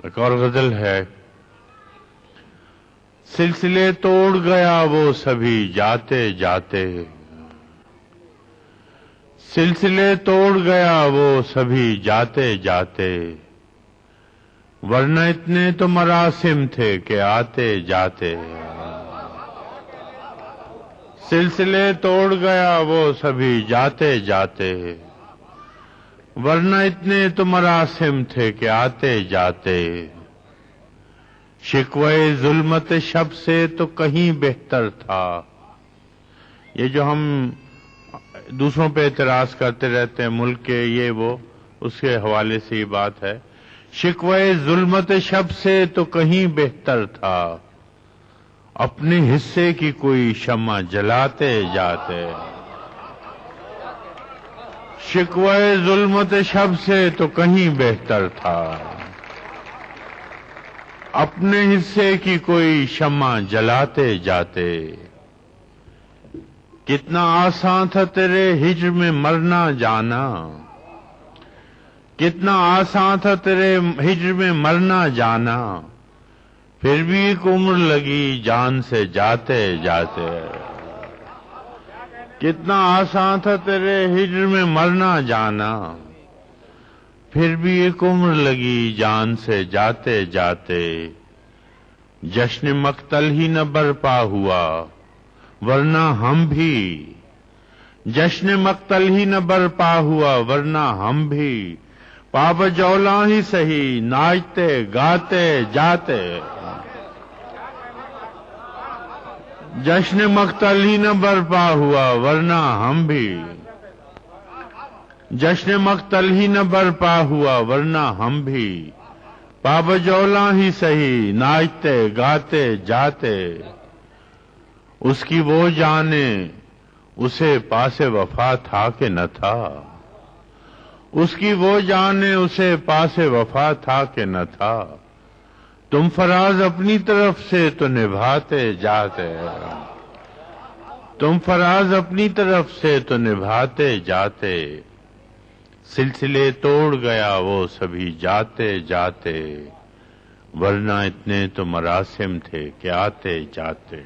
ایک اور غزل ہے، سلسلے توڑ گیا وہ سبھی جاتے جاتے، سلسلے توڑ گیا وہ سبھی جاتے جاتے، ورنہ اتنے تو مراسم تھے کہ آتے جاتے۔ سلسلے توڑ گیا وہ سبھی جاتے جاتے، ورنہ اتنے تو مراسم تھے کہ آتے جاتے، شکوے ظلمت شب سے تو کہیں بہتر تھا۔ یہ جو ہم دوسروں پہ اعتراض کرتے رہتے ہیں، ملک کے یہ وہ، اس کے حوالے سے یہ بات ہے، شکوے ظلمت شب سے تو کہیں بہتر تھا، اپنے حصے کی کوئی شمع جلاتے جاتے۔ شکوے ظلمت شب سے تو کہیں بہتر تھا، اپنے حصے کی کوئی شمع جلاتے جاتے، کتنا آسان تھا تیرے ہجر میں مرنا جانا، کتنا آسان تھا تیرے ہجر میں مرنا جانا، پھر بھی ایک عمر لگی جان سے جاتے جاتے۔ کتنا آسان تھا تیرے ہجر میں مرنا جانا، پھر بھی ایک عمر لگی جان سے جاتے جاتے، جشن مقتل ہی نہ برپا ہوا ورنہ ہم بھی، جشن مقتل ہی نہ برپا ہوا ورنہ ہم بھی، پابجولاں ہی سہی ناچتے گاتے جاتے۔ جشن مقتل ہی نہ برپا ہوا ورنہ ہم بھی، جشن مقتل ہی نہ برپا ہوا ورنہ ہم بھی، پابجولاں ہی سہی ناچتے گاتے جاتے، اس کی وہ جانے اسے پاس وفا تھا کہ نہ تھا، اس کی وہ جانے اسے پاس وفا تھا کہ نہ تھا، تم فراز اپنی طرف سے تو نبھاتے جاتے، تم فراز اپنی طرف سے تو نبھاتے جاتے، سلسلے توڑ گیا وہ سبھی جاتے جاتے، ورنہ اتنے تو مراسم تھے کہ آتے جاتے۔